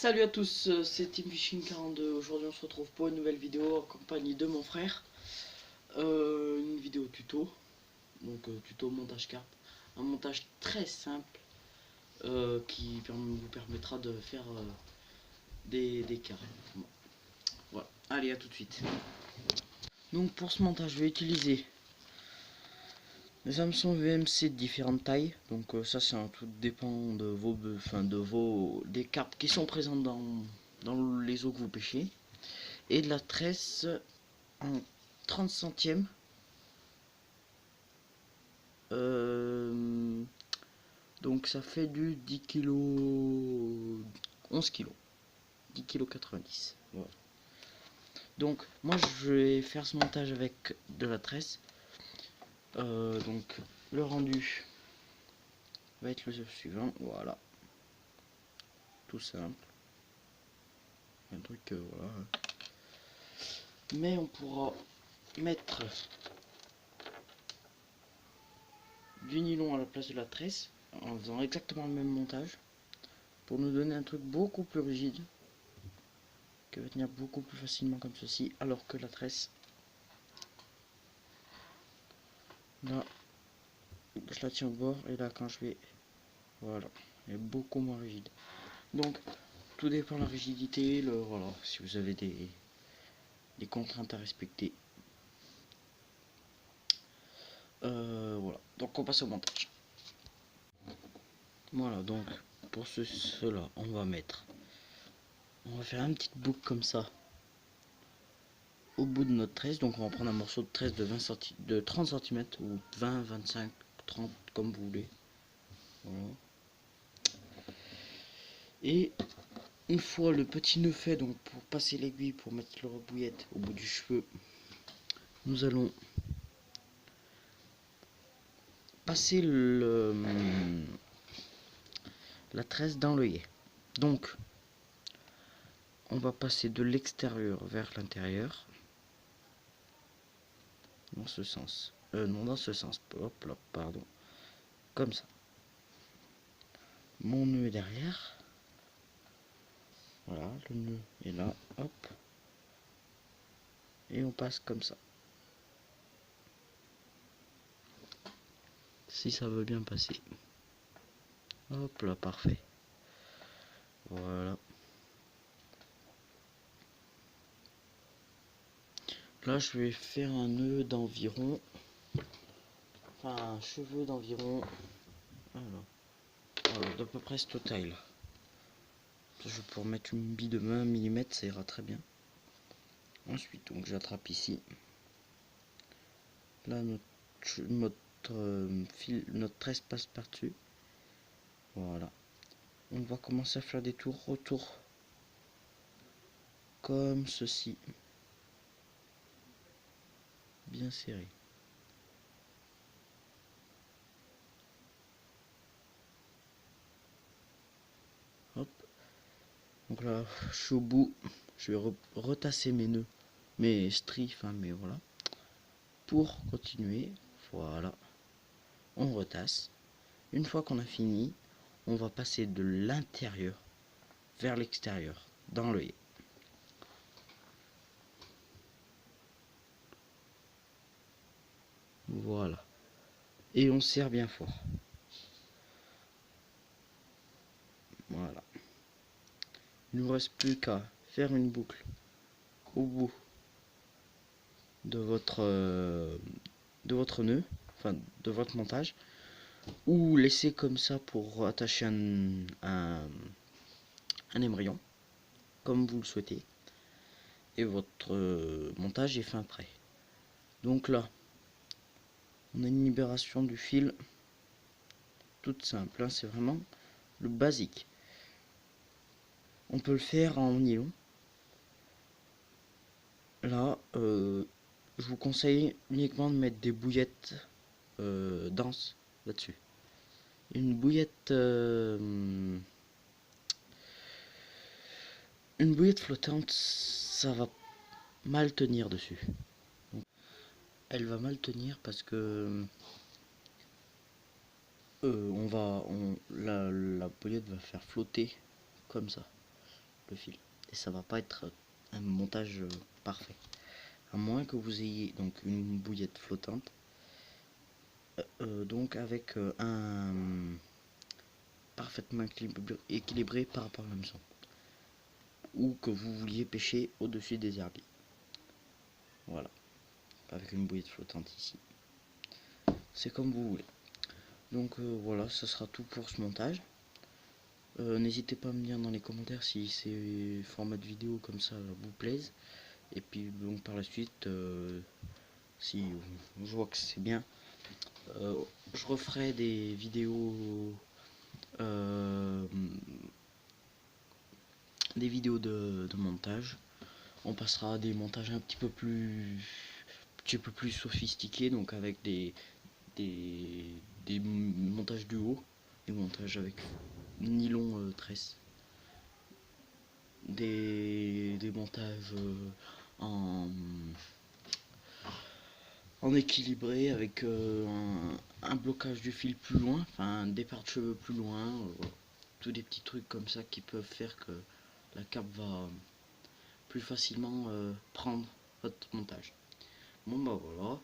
Salut à tous, c'est Team Fishing 42. Aujourd'hui on se retrouve pour une nouvelle vidéo en compagnie de mon frère. Une vidéo tuto, donc tuto montage carpe. Un montage très simple qui vous permettra de faire des carpes. Bon. Voilà, allez à tout de suite. Donc pour ce montage je vais utiliser les hameçons VMC de différentes tailles. Donc ça c'est un tout dépend de des carpes qui sont présentes dans les eaux que vous pêchez. Et de la tresse en 30 centièmes. Donc ça fait du 10 kg, 11 kg, 10 kg 90. Voilà. Donc moi je vais faire ce montage avec de la tresse. Donc le rendu va être le suivant. Voilà, tout simple. Un truc voilà. Mais on pourra mettre du nylon à la place de la tresse en faisant exactement le même montage pour nous donner un truc beaucoup plus rigide qui va tenir beaucoup plus facilement comme ceci, alors que la tresse là je la tiens au bord et là quand je vais voilà, elle est beaucoup moins rigide. Donc tout dépend de la rigidité, voilà, si vous avez des contraintes à respecter. Voilà, donc on passe au montage. Voilà, donc pour cela on va faire une petite boucle comme ça au bout de notre tresse. Donc on va prendre un morceau de tresse de 30 cm ou 20, 25, 30 comme vous voulez. Voilà. Et une fois le petit nœud fait, donc pour passer l'aiguille pour mettre le rebouillette au bout du cheveu, nous allons passer la tresse dans l'œillet. Donc on va passer de l'extérieur vers l'intérieur dans ce sens. Non, dans ce sens. Hop là, pardon. Comme ça. Mon nœud est derrière. Voilà, le nœud est là. Hop. Et on passe comme ça. Si ça veut bien passer. Hop là, parfait. Voilà. Là, je vais faire un nœud d'environ... Enfin, un cheveu d'environ... Voilà, d'à peu près cette taille là. Je vais pouvoir mettre une bille de 20 mm, ça ira très bien. Ensuite, donc j'attrape ici. Là, notre tresse passe par-dessus. Voilà. On va commencer à faire des tours autour. Comme ceci. Bien serré. Hop. Donc là, je suis au bout. Je vais retasser mes nœuds. Mes stries, enfin, mais voilà. Pour continuer. Voilà. On retasse. Une fois qu'on a fini, on va passer de l'intérieur vers l'extérieur, dans l'œil. Voilà. Et on serre bien fort. Voilà. Il ne nous reste plus qu'à faire une boucle au bout de votre nœud, enfin de votre montage, ou laisser comme ça pour attacher un émerillon, comme vous le souhaitez. Et votre montage est fin prêt. Donc là, on a une libération du fil toute simple, hein, c'est vraiment le basique. On peut le faire en nylon. Là, je vous conseille uniquement de mettre des bouillettes denses là-dessus. Une bouillette flottante, ça va mal tenir dessus. Elle va mal tenir parce que la bouillette va faire flotter comme ça. le fil, et ça va pas être un montage parfait, à moins que vous ayez donc une bouillette flottante, donc avec un parfaitement équilibré par rapport à l'hameçon, ou que vous vouliez pêcher au-dessus des herbiers. Voilà, avec une bouillette flottante ici. C'est comme vous voulez. Donc voilà, ça sera tout pour ce montage. N'hésitez pas à me dire dans les commentaires si ces formats de vidéo comme ça vous plaisent. Et puis donc par la suite, si je vois que c'est bien, je referai des vidéos, euh, de montage. On passera à des montages un petit peu plus sophistiqués, donc avec des montages du haut, des montages avec nylon tresse, des montages en, en équilibré avec un blocage du fil plus loin, enfin un départ de cheveux plus loin, voilà. Tous des petits trucs comme ça qui peuvent faire que la cape va plus facilement prendre votre montage. Bon bah voilà,